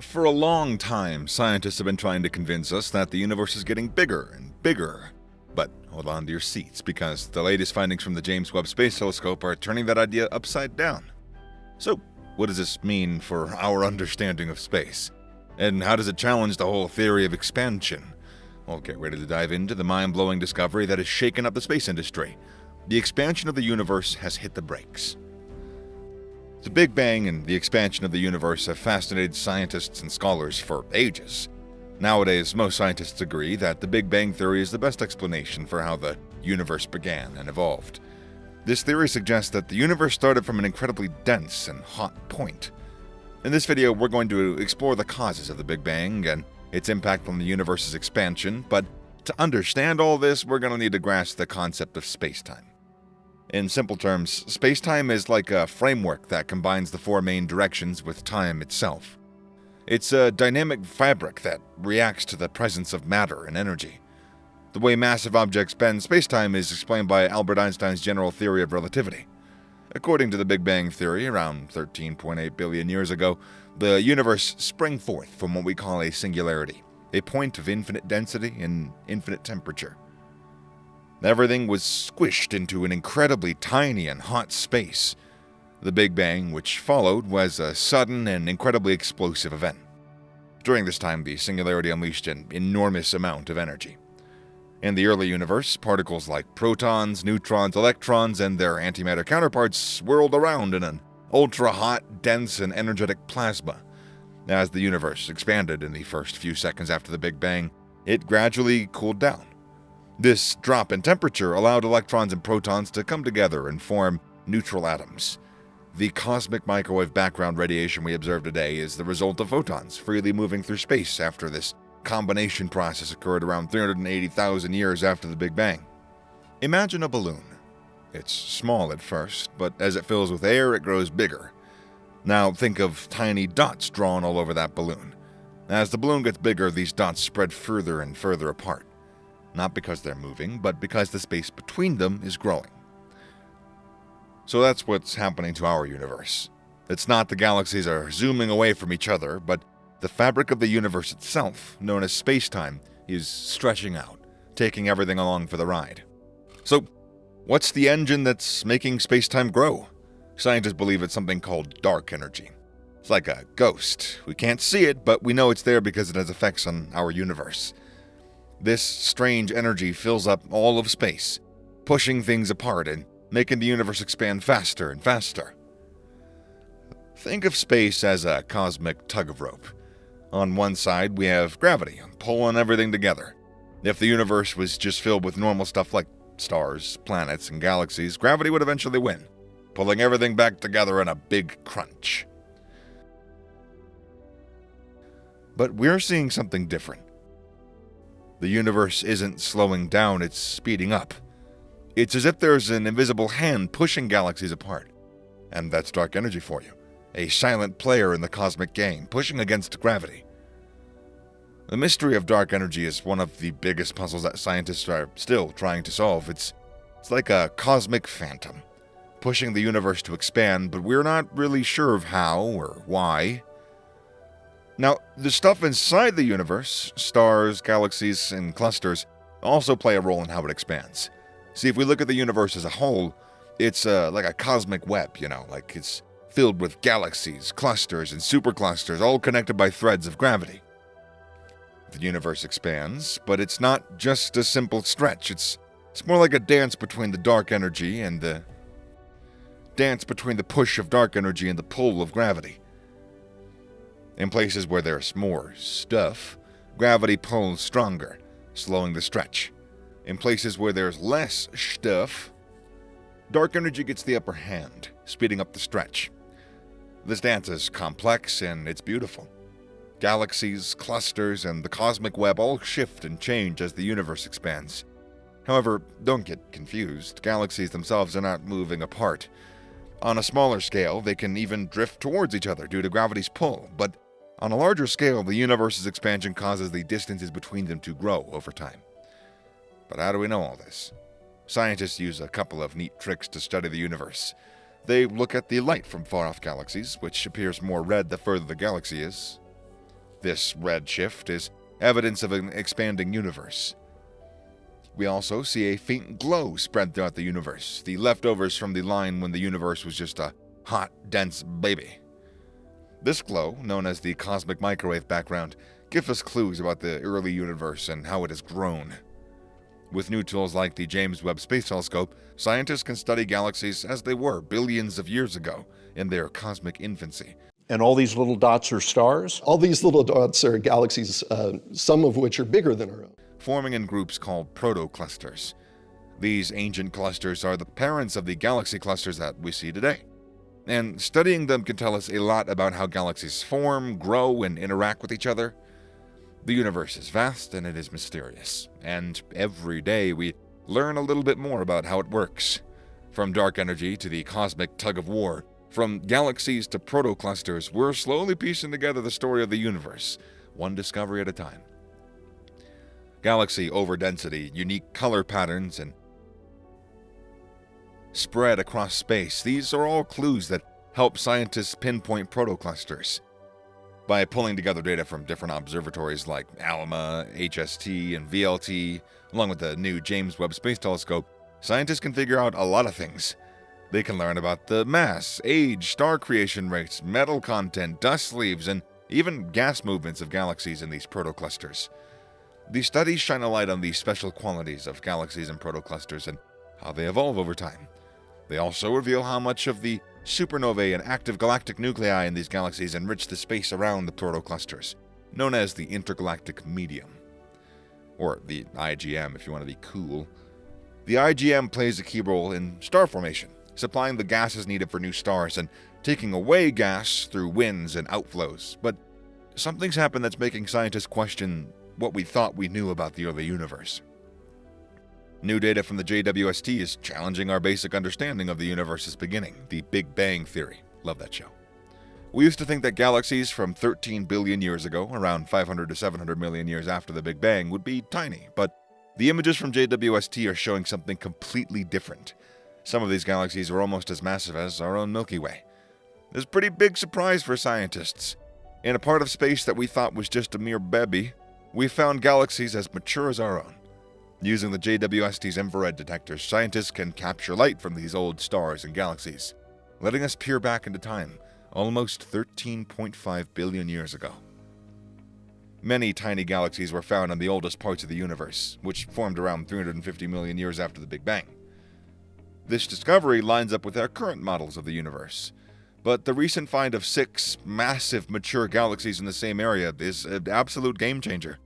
For a long time, scientists have been trying to convince us that the universe is getting bigger and bigger. But hold on to your seats, because the latest findings from the James Webb Space Telescope are turning that idea upside down. So, what does this mean for our understanding of space? And how does it challenge the whole theory of expansion? Well, get ready to dive into the mind-blowing discovery that has shaken up the space industry. The expansion of the universe has hit the brakes. The Big Bang and the expansion of the universe have fascinated scientists and scholars for ages. Nowadays, most scientists agree that the Big Bang theory is the best explanation for how the universe began and evolved. This theory suggests that the universe started from an incredibly dense and hot point. In this video, we're going to explore the causes of the Big Bang and its impact on the universe's expansion, but to understand all this, we're going to need to grasp the concept of space-time. In simple terms, space-time is like a framework that combines the four main directions with time itself. It's a dynamic fabric that reacts to the presence of matter and energy. The way massive objects bend space-time is explained by Albert Einstein's general theory of relativity. According to the Big Bang theory, around 13.8 billion years ago, the universe sprang forth from what we call a singularity, a point of infinite density and infinite temperature. Everything was squished into an incredibly tiny and hot space. The Big Bang, which followed, was a sudden and incredibly explosive event. During this time, the singularity unleashed an enormous amount of energy. In the early universe, particles like protons, neutrons, electrons, and their antimatter counterparts swirled around in an ultra-hot, dense, and energetic plasma. As the universe expanded in the first few seconds after the Big Bang, it gradually cooled down. This drop in temperature allowed electrons and protons to come together and form neutral atoms. The cosmic microwave background radiation we observe today is the result of photons freely moving through space after this combination process occurred around 380,000 years after the Big Bang. Imagine a balloon. It's small at first, but as it fills with air, it grows bigger. Now think of tiny dots drawn all over that balloon. As the balloon gets bigger, these dots spread further and further apart. Not because they're moving, but because the space between them is growing. So that's what's happening to our universe. It's not the galaxies are zooming away from each other, but the fabric of the universe itself, known as space-time, is stretching out, taking everything along for the ride. So, what's the engine that's making space-time grow? Scientists believe it's something called dark energy. It's like a ghost. We can't see it, but we know it's there because it has effects on our universe. This strange energy fills up all of space, pushing things apart and making the universe expand faster and faster. Think of space as a cosmic tug-of-rope. On one side, we have gravity, pulling everything together. If the universe was just filled with normal stuff like stars, planets, and galaxies, gravity would eventually win, pulling everything back together in a big crunch. But we're seeing something different. The universe isn't slowing down, it's speeding up. It's as if there's an invisible hand pushing galaxies apart. And that's dark energy for you. A silent player in the cosmic game, pushing against gravity. The mystery of dark energy is one of the biggest puzzles that scientists are still trying to solve. It's like a cosmic phantom, pushing the universe to expand, but we're not really sure of how or why. Now, the stuff inside the universe, stars, galaxies, and clusters, also play a role in how it expands. See, if we look at the universe as a whole, it's like a cosmic web, like it's filled with galaxies, clusters, and superclusters, all connected by threads of gravity. The universe expands, but it's not just a simple stretch. It's more like a dance between the dark energy and the push of dark energy and the pull of gravity. In places where there's more stuff, gravity pulls stronger, slowing the stretch. In places where there's less stuff, dark energy gets the upper hand, speeding up the stretch. This dance is complex and it's beautiful. Galaxies, clusters, and the cosmic web all shift and change as the universe expands. However, don't get confused. Galaxies themselves are not moving apart. On a smaller scale, they can even drift towards each other due to gravity's pull, but on a larger scale, the universe's expansion causes the distances between them to grow over time. But how do we know all this? Scientists use a couple of neat tricks to study the universe. They look at the light from far-off galaxies, which appears more red the further the galaxy is. This red shift is evidence of an expanding universe. We also see a faint glow spread throughout the universe, the leftovers from the line when the universe was just a hot, dense baby. This glow, known as the cosmic microwave background, gives us clues about the early universe and how it has grown. With new tools like the James Webb Space Telescope, scientists can study galaxies as they were billions of years ago in their cosmic infancy. And all these little dots are stars? All these little dots are galaxies, some of which are bigger than our own, forming in groups called protoclusters. These ancient clusters are the parents of the galaxy clusters that we see today. And studying them can tell us a lot about how galaxies form, grow, and interact with each other. The universe is vast and it is mysterious, and every day we learn a little bit more about how it works. From dark energy to the cosmic tug-of-war, from galaxies to protoclusters, we're slowly piecing together the story of the universe, one discovery at a time. Galaxy overdensity, unique color patterns, and spread across space, these are all clues that help scientists pinpoint protoclusters. By pulling together data from different observatories like ALMA, HST, and VLT, along with the new James Webb Space Telescope, scientists can figure out a lot of things. They can learn about the mass, age, star creation rates, metal content, dust sleeves, and even gas movements of galaxies in these protoclusters. These studies shine a light on the special qualities of galaxies and protoclusters and how they evolve over time. They also reveal how much of the supernovae and active galactic nuclei in these galaxies enrich the space around the protoclusters, known as the intergalactic medium. Or the IGM if you want to be cool. The IGM plays a key role in star formation, supplying the gases needed for new stars and taking away gas through winds and outflows. But something's happened that's making scientists question what we thought we knew about the early universe. New data from the JWST is challenging our basic understanding of the universe's beginning, the Big Bang Theory. Love that show. We used to think that galaxies from 13 billion years ago, around 500 to 700 million years after the Big Bang, would be tiny, but the images from JWST are showing something completely different. Some of these galaxies are almost as massive as our own Milky Way. It's a pretty big surprise for scientists. In a part of space that we thought was just a mere baby, we found galaxies as mature as our own. Using the JWST's infrared detectors, scientists can capture light from these old stars and galaxies, letting us peer back into time, almost 13.5 billion years ago. Many tiny galaxies were found in the oldest parts of the universe, which formed around 350 million years after the Big Bang. This discovery lines up with our current models of the universe, but the recent find of 6 massive mature galaxies in the same area is an absolute game changer.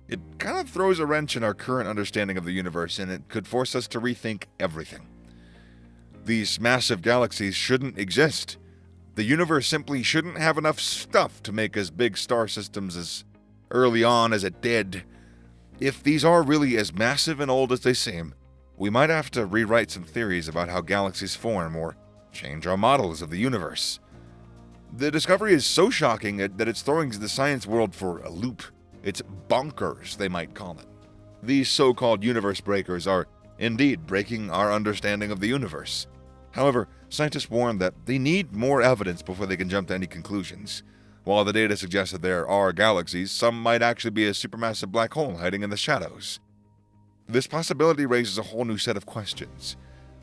It kind of throws a wrench in our current understanding of the universe, and it could force us to rethink everything. These massive galaxies shouldn't exist. The universe simply shouldn't have enough stuff to make as big star systems as early on as it did. If these are really as massive and old as they seem, we might have to rewrite some theories about how galaxies form or change our models of the universe. The discovery is so shocking that it's throwing the science world for a loop. It's bonkers, they might call it. These so-called universe breakers are indeed breaking our understanding of the universe. However, scientists warn that they need more evidence before they can jump to any conclusions. While the data suggests that there are galaxies, some might actually be a supermassive black hole hiding in the shadows. This possibility raises a whole new set of questions.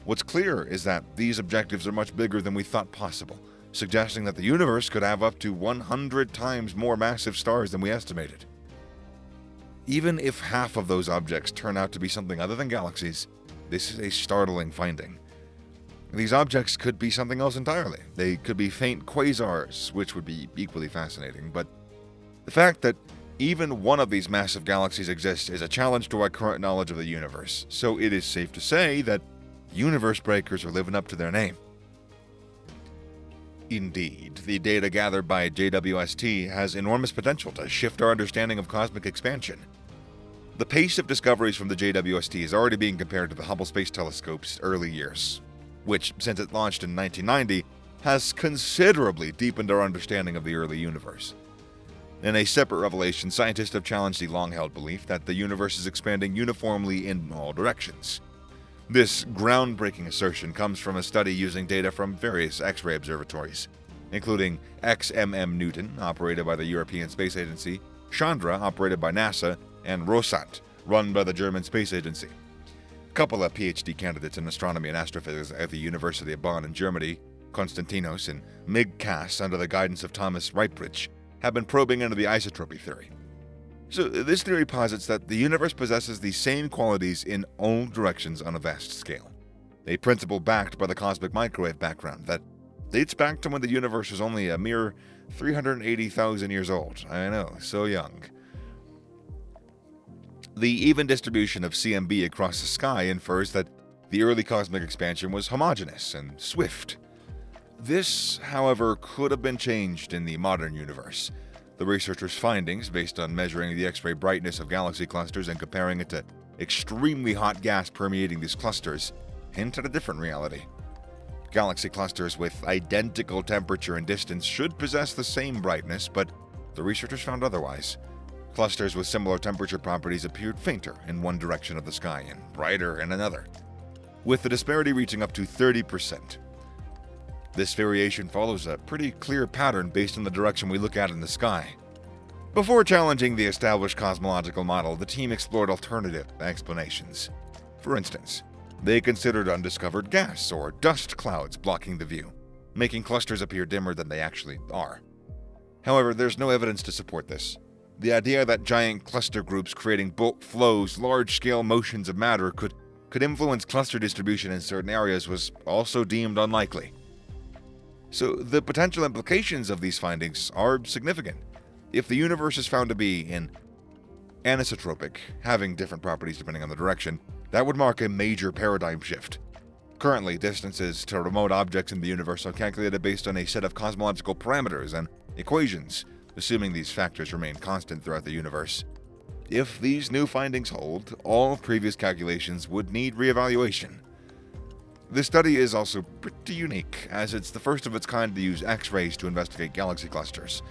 What's clear is that these objectives are much bigger than we thought possible, suggesting that the universe could have up to 100 times more massive stars than we estimated. Even if half of those objects turn out to be something other than galaxies, this is a startling finding. These objects could be something else entirely. They could be faint quasars, which would be equally fascinating, but the fact that even one of these massive galaxies exists is a challenge to our current knowledge of the universe, so it is safe to say that universe breakers are living up to their name. Indeed, the data gathered by JWST has enormous potential to shift our understanding of cosmic expansion. The pace of discoveries from the JWST is already being compared to the Hubble Space Telescope's early years, which, since it launched in 1990, has considerably deepened our understanding of the early universe. In a separate revelation, scientists have challenged the long-held belief that the universe is expanding uniformly in all directions. This groundbreaking assertion comes from a study using data from various X-ray observatories. including XMM Newton, operated by the European Space Agency, Chandra, operated by NASA, and Rosat, run by the German Space Agency. A couple of PhD candidates in astronomy and astrophysics at the University of Bonn in Germany, Konstantinos and Mig Cass, under the guidance of Thomas Reitbrich, have been probing into the isotropy theory. So this theory posits that the universe possesses the same qualities in all directions on a vast scale, a principle backed by the cosmic microwave background that dates back to when the universe was only a mere 380,000 years old. I know, so young. The even distribution of CMB across the sky infers that the early cosmic expansion was homogeneous and swift. This, however, could have been changed in the modern universe. The researchers' findings, based on measuring the X-ray brightness of galaxy clusters and comparing it to extremely hot gas permeating these clusters, hint at a different reality. Galaxy clusters with identical temperature and distance should possess the same brightness, but the researchers found otherwise. Clusters with similar temperature properties appeared fainter in one direction of the sky and brighter in another, with the disparity reaching up to 30%. This variation follows a pretty clear pattern based on the direction we look at in the sky. Before challenging the established cosmological model, the team explored alternative explanations. For instance, they considered undiscovered gas or dust clouds blocking the view, making clusters appear dimmer than they actually are. However, there's no evidence to support this. The idea that giant cluster groups creating bulk flows, large-scale motions of matter could influence cluster distribution in certain areas was also deemed unlikely. So the potential implications of these findings are significant. If the universe is found to be anisotropic, having different properties depending on the direction, that would mark a major paradigm shift. Currently, distances to remote objects in the universe are calculated based on a set of cosmological parameters and equations, assuming these factors remain constant throughout the universe. If these new findings hold, all previous calculations would need reevaluation. This study is also pretty unique, as it's the first of its kind to use X-rays to investigate galaxy clusters,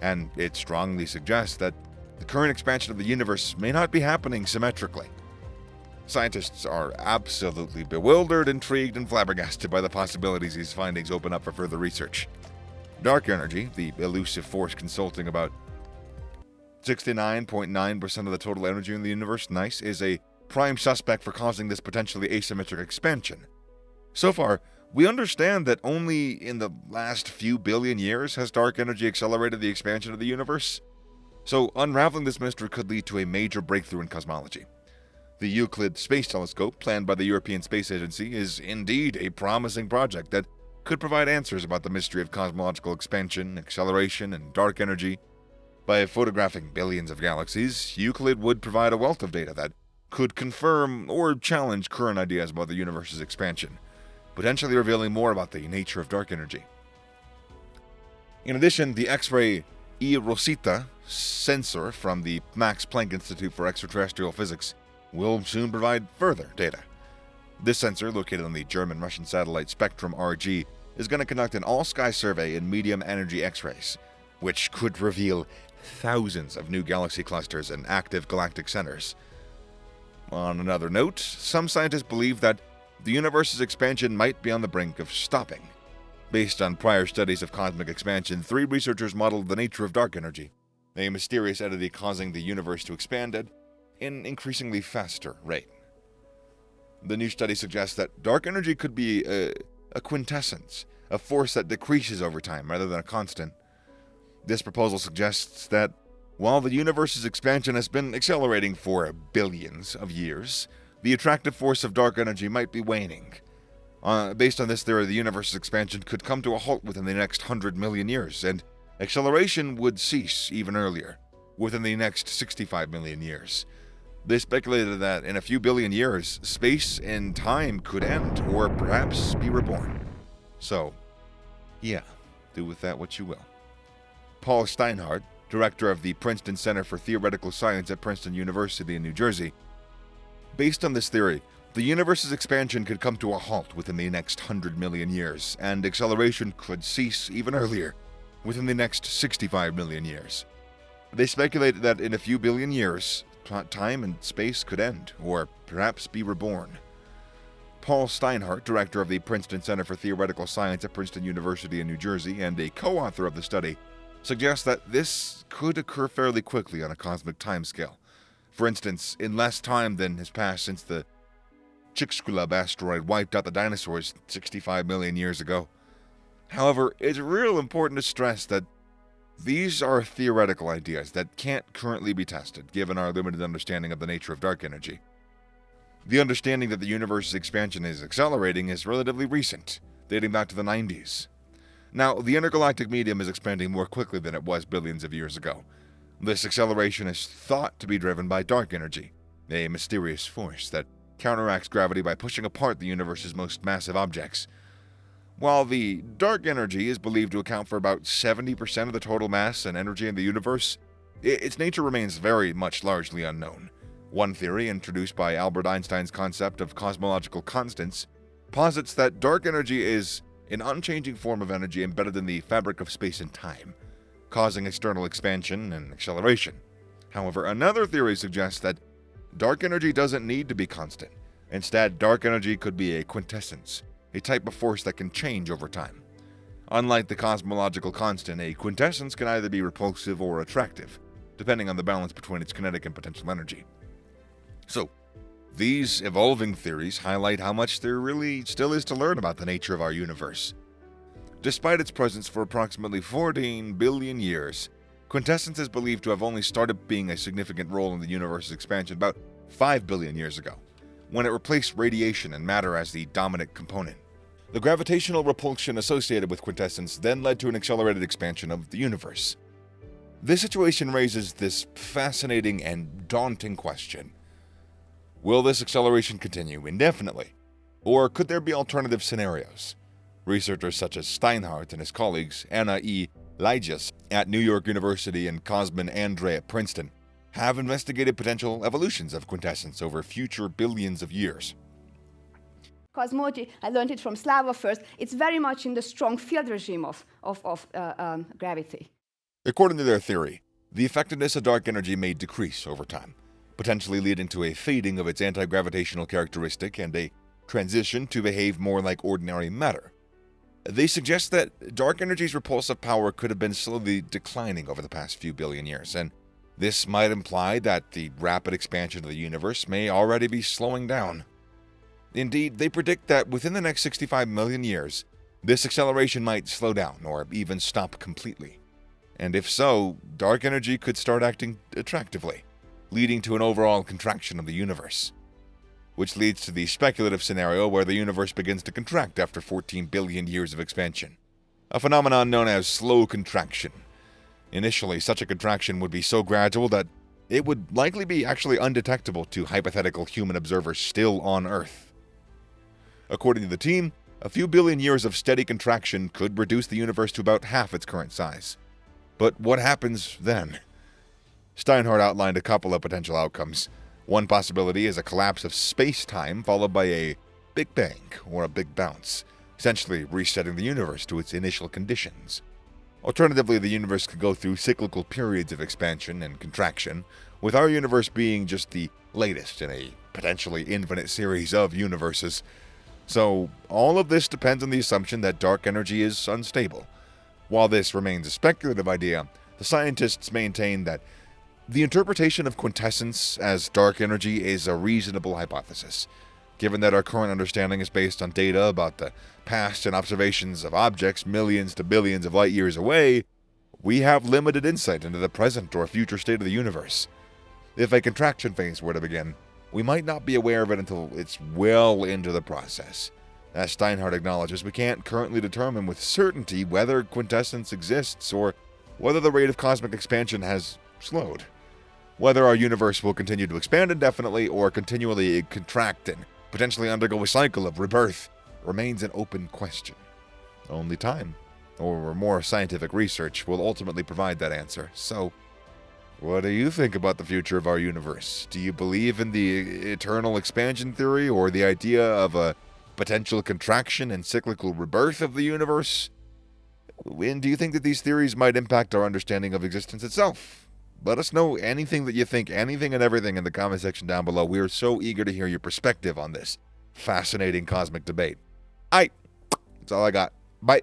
and it strongly suggests that the current expansion of the universe may not be happening symmetrically. Scientists are absolutely bewildered, intrigued, and flabbergasted by the possibilities these findings open up for further research. Dark energy, the elusive force consulting about 69.9% of the total energy in the universe, is a prime suspect for causing this potentially asymmetric expansion. So far, we understand that only in the last few billion years has dark energy accelerated the expansion of the universe. So unraveling this mystery could lead to a major breakthrough in cosmology. The Euclid Space Telescope, planned by the European Space Agency, is indeed a promising project that could provide answers about the mystery of cosmological expansion, acceleration, and dark energy. By photographing billions of galaxies, Euclid would provide a wealth of data that could confirm or challenge current ideas about the universe's expansion, potentially revealing more about the nature of dark energy. In addition, the X-ray E-Rosita sensor from the Max Planck Institute for Extraterrestrial Physics will soon provide further data. This sensor, located on the German-Russian satellite Spectrum RG, is going to conduct an all-sky survey in medium-energy X-rays, which could reveal thousands of new galaxy clusters and active galactic centers. On another note, some scientists believe that the universe's expansion might be on the brink of stopping. Based on prior studies of cosmic expansion, 3 researchers modeled the nature of dark energy, a mysterious entity causing the universe to expand at an increasingly faster rate. The new study suggests that dark energy could be a quintessence, a force that decreases over time rather than a constant. This proposal suggests that while the universe's expansion has been accelerating for billions of years, the attractive force of dark energy might be waning. Based on this theory, the universe's expansion could come to a halt within the next 100 million years, and acceleration would cease even earlier, within the next 65 million years. They speculated that in a few billion years, space and time could end, or perhaps be reborn. So, yeah, do with that what you will. Paul Steinhardt, director of the Princeton Center for Theoretical Science at Princeton University in New Jersey, based on this theory, the universe's expansion could come to a halt within the next 100 million years, and acceleration could cease even earlier, within the next 65 million years. They speculated that in a few billion years, time and space could end, or perhaps be reborn. Paul Steinhardt, director of the Princeton Center for Theoretical Science at Princeton University in New Jersey and a co-author of the study, suggests that this could occur fairly quickly on a cosmic timescale. For instance, in less time than has passed since the Chicxulub asteroid wiped out the dinosaurs 65 million years ago. However, it's real important to stress that these are theoretical ideas that can't currently be tested, given our limited understanding of the nature of dark energy. The understanding that the universe's expansion is accelerating is relatively recent, dating back to the 90s. Now, the intergalactic medium is expanding more quickly than it was billions of years ago. This acceleration is thought to be driven by dark energy, a mysterious force that counteracts gravity by pushing apart the universe's most massive objects. While the dark energy is believed to account for about 70% of the total mass and energy in the universe, its nature remains very much largely unknown. One theory, introduced by Albert Einstein's concept of cosmological constants, posits that dark energy is an unchanging form of energy embedded in the fabric of space and time, causing external expansion and acceleration. However, another theory suggests that dark energy doesn't need to be constant. Instead, dark energy could be a quintessence, a type of force that can change over time. Unlike the cosmological constant, a quintessence can either be repulsive or attractive, depending on the balance between its kinetic and potential energy. So, these evolving theories highlight how much there really still is to learn about the nature of our universe. Despite its presence for approximately 14 billion years, quintessence is believed to have only started being a significant role in the universe's expansion about 5 billion years ago, when it replaced radiation and matter as the dominant component. The gravitational repulsion associated with quintessence then led to an accelerated expansion of the universe. This situation raises this fascinating and daunting question. Will this acceleration continue indefinitely? Or could there be alternative scenarios? Researchers such as Steinhardt and his colleagues, Anna E. Lyjas at New York University and Cosmin Andre at Princeton, have investigated potential evolutions of quintessence over future billions of years. Cosmology, I learned it from Slava first, it's very much in the strong field regime of gravity. According to their theory, the effectiveness of dark energy may decrease over time, potentially leading to a fading of its anti-gravitational characteristic and a transition to behave more like ordinary matter. They suggest that dark energy's repulsive power could have been slowly declining over the past few billion years, and this might imply that the rapid expansion of the universe may already be slowing down. Indeed, they predict that within the next 65 million years, this acceleration might slow down or even stop completely. And if so, dark energy could start acting attractively, leading to an overall contraction of the universe, which leads to the speculative scenario where the universe begins to contract after 14 billion years of expansion, a phenomenon known as slow contraction. Initially, such a contraction would be so gradual that it would likely be actually undetectable to hypothetical human observers still on Earth. According to the team, a few billion years of steady contraction could reduce the universe to about half its current size. But what happens then? Steinhardt outlined a couple of potential outcomes. One possibility is a collapse of space-time followed by a Big Bang or a Big Bounce, essentially resetting the universe to its initial conditions. Alternatively, the universe could go through cyclical periods of expansion and contraction, with our universe being just the latest in a potentially infinite series of universes. So, all of this depends on the assumption that dark energy is unstable. While this remains a speculative idea, the scientists maintain that the interpretation of quintessence as dark energy is a reasonable hypothesis, given that our current understanding is based on data about the past and observations of objects millions to billions of light years away. We have limited insight into the present or future state of the universe. If a contraction phase were to begin, we might not be aware of it until it's well into the process. As Steinhardt acknowledges, we can't currently determine with certainty whether quintessence exists or whether the rate of cosmic expansion has slowed. Whether our universe will continue to expand indefinitely or continually contract and potentially undergo a cycle of rebirth remains an open question. Only time, or more scientific research, will ultimately provide that answer. So, what do you think about the future of our universe? Do you believe in the eternal expansion theory or the idea of a potential contraction and cyclical rebirth of the universe? And do you think that these theories might impact our understanding of existence itself? Let us know anything that you think, anything and everything in the comment section down below. We are so eager to hear your perspective on this. fascinating cosmic debate. That's all I got. Bye.